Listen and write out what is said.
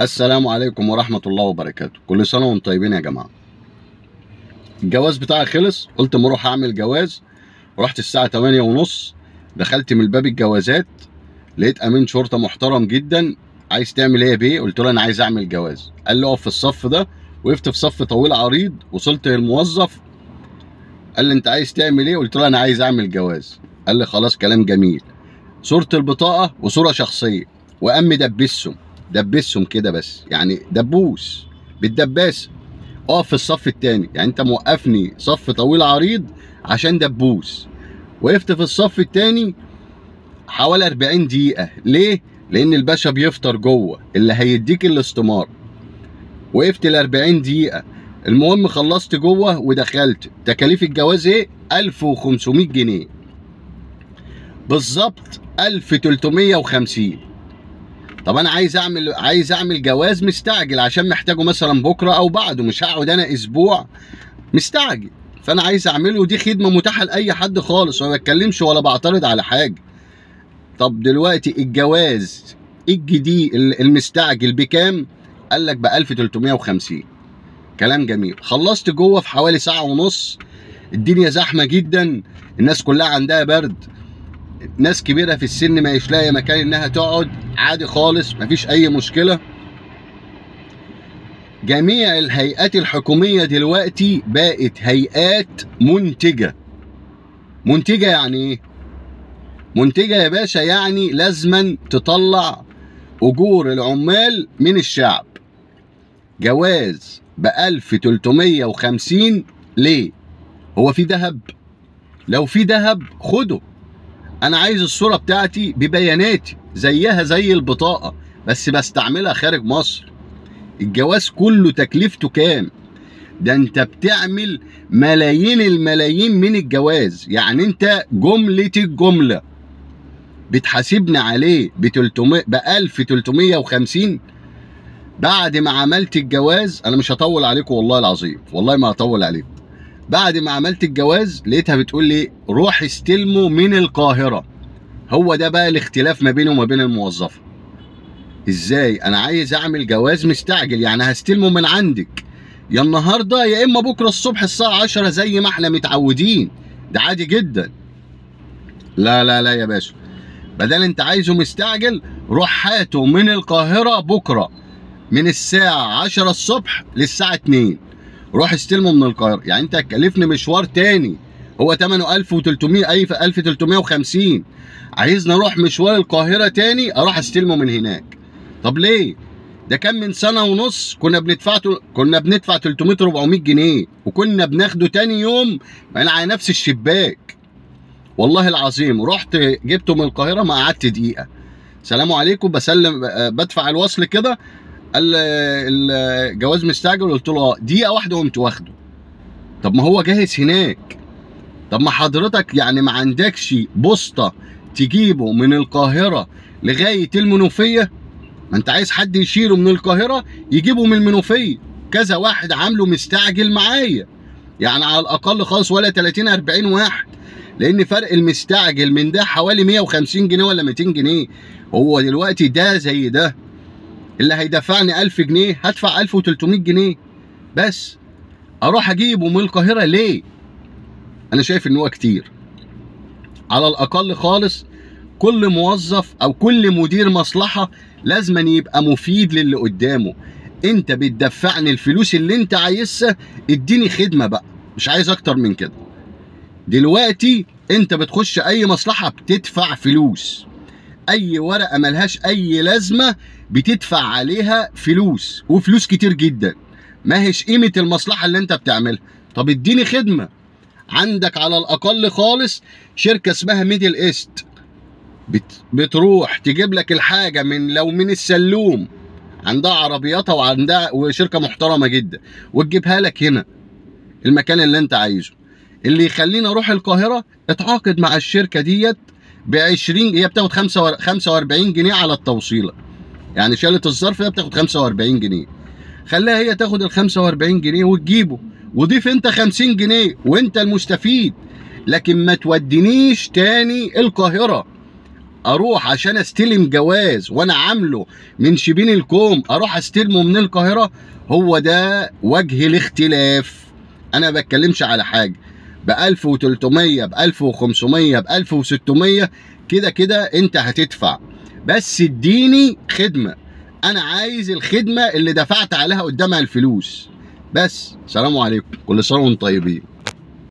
السلام عليكم ورحمة الله وبركاته. كل سنة وانتم طيبين يا جماعة. الجواز بتاعي خلص، قلت اما اروح اعمل جواز. رحت الساعة 8:30، دخلت من باب الجوازات لقيت امين شرطة محترم جدا. عايز تعمل ايه يا بيه؟ قلت له انا عايز اعمل جواز. قال لي اقف في الصف ده. وقفت في صف طويل عريض، وصلت للموظف قال لي انت عايز تعمل ايه؟ قلت له انا عايز اعمل جواز. قال لي خلاص كلام جميل، صورة البطاقة وصورة شخصية. وقام دبسهم كده، بس يعني دبوس بالدباسة. اقف في الصف التاني، يعني انت موقفني صف طويل عريض عشان دبوس. وقفت في الصف التاني حوالي 40 دقيقة. ليه؟ لأن الباشا بيفطر جوه اللي هيديك الاستمارة. وقفت ال 40 دقيقة. المهم خلصت جوه ودخلت. تكاليف الجواز ايه؟ 1500 جنيه بالظبط، 1350. طب انا عايز اعمل جواز مستعجل عشان محتاجه مثلا بكره او بعده، مش هقعد انا اسبوع مستعجل. فانا عايز اعمله، ودي خدمه متاحه لاي حد خالص، وما بتكلمش ولا بعترض على حاجه. طب دلوقتي الجواز الجديد المستعجل بكام؟ قال لك ب 1350. كلام جميل. خلصت جوه في حوالي ساعه ونص. الدنيا زحمه جدا، الناس كلها عندها برد، ناس كبيره في السن ما لاقيه مكان انها تقعد، عادي خالص مفيش اي مشكله. جميع الهيئات الحكوميه دلوقتي بقت هيئات منتجه. منتجه يعني ايه؟ منتجه يا باشا يعني لازما تطلع اجور العمال من الشعب. جواز ب 1350. ليه؟ هو في دهب؟ لو في دهب خده. انا عايز الصورة بتاعتي ببياناتي زيها زي البطاقة، بس بستعملها خارج مصر. الجواز كله تكلفته كام؟ ده انت بتعمل ملايين الملايين من الجواز. يعني انت جملة الجملة بتحاسبني عليه ب 1350. بعد ما عملت الجواز، انا مش هطول عليكم والله العظيم، والله ما هطول عليكم. بعد ما عملت الجواز لقيتها بتقول لي روح استلمه من القاهرة. هو ده بقى الاختلاف ما بينه وما بين الموظفة. ازاي؟ انا عايز اعمل جواز مستعجل، يعني هستلمه من عندك يا النهارده يا اما بكره الصبح الساعة 10 زي ما احنا متعودين. ده عادي جدا. لا لا لا يا باشا، بدل انت عايزه مستعجل روح هاته من القاهرة بكره من الساعة 10 الصبح للساعة 2. روح استلمه من القاهرة. يعني انت هتكلفني مشوار تاني هو ثمنه 1300 1350، عايزني اروح مشوار القاهرة تاني اروح استلمه من هناك. طب ليه؟ ده كان من سنة ونص كنا بندفع 300 400 جنيه وكنا بناخده تاني يوم من على نفس الشباك. والله العظيم رحت جبته من القاهرة ما قعدت دقيقة. سلام عليكم، بسلم بدفع الوصل كده، قال الجواز مستعجل. قلت له دقيقة واحدة وقمت واخده. طب ما هو جاهز هناك. طب ما حضرتك يعني ما عندكش بوسطة تجيبه من القاهرة لغاية المنوفية؟ ما انت عايز حد يشيله من القاهرة يجيبه من المنوفية. كذا واحد عامله مستعجل معايا، يعني على الأقل خالص ولا 30 40 واحد، لأن فرق المستعجل من ده حوالي 150 جنيه ولا 200 جنيه. هو دلوقتي ده زي ده، اللي هيدفعني 1000 جنيه هدفع 1300 جنيه بس. اروح اجيبه من القاهرة ليه؟ انا شايف ان هو كتير. على الاقل خالص كل موظف او كل مدير مصلحة لازم يبقى مفيد للي قدامه. انت بتدفعني الفلوس اللي انت عايزها، اديني خدمة بقى، مش عايز اكتر من كده. دلوقتي انت بتخش اي مصلحة بتدفع فلوس، اي ورقة ملهاش اي لازمة بتدفع عليها فلوس، وفلوس كتير جدا، ما هيش قيمة المصلحة اللي انت بتعملها. طب اديني خدمة. عندك على الاقل خالص شركة اسمها ميدل ايست، بتروح تجيب لك الحاجة لو من السلوم، عندها عربياتها وشركة محترمة جدا، وتجيبها لك هنا المكان اللي انت عايزه. اللي يخليني اروح القاهرة اتعاقد مع الشركة ديت ب20، هي بتاخد 45 جنيه على التوصيلة. يعني شالة الظرف هي بتاخد 45 جنيه، خليها هي تاخد ال 45 جنيه وتجيبه، وضيف انت 50 جنيه وانت المستفيد. لكن ما تودينيش تاني القاهرة اروح عشان استلم جواز وانا عامله من شبين الكوم اروح استلمه من القاهره، هو ده وجه الاختلاف. انا ما بتكلمش على حاجه ب 1300 ب 1500 ب 1600 كده كده انت هتدفع، بس اديني خدمه. انا عايز الخدمه اللي دفعت عليها قدامها الفلوس بس. سلام عليكم، كل سنه وانتم طيبين.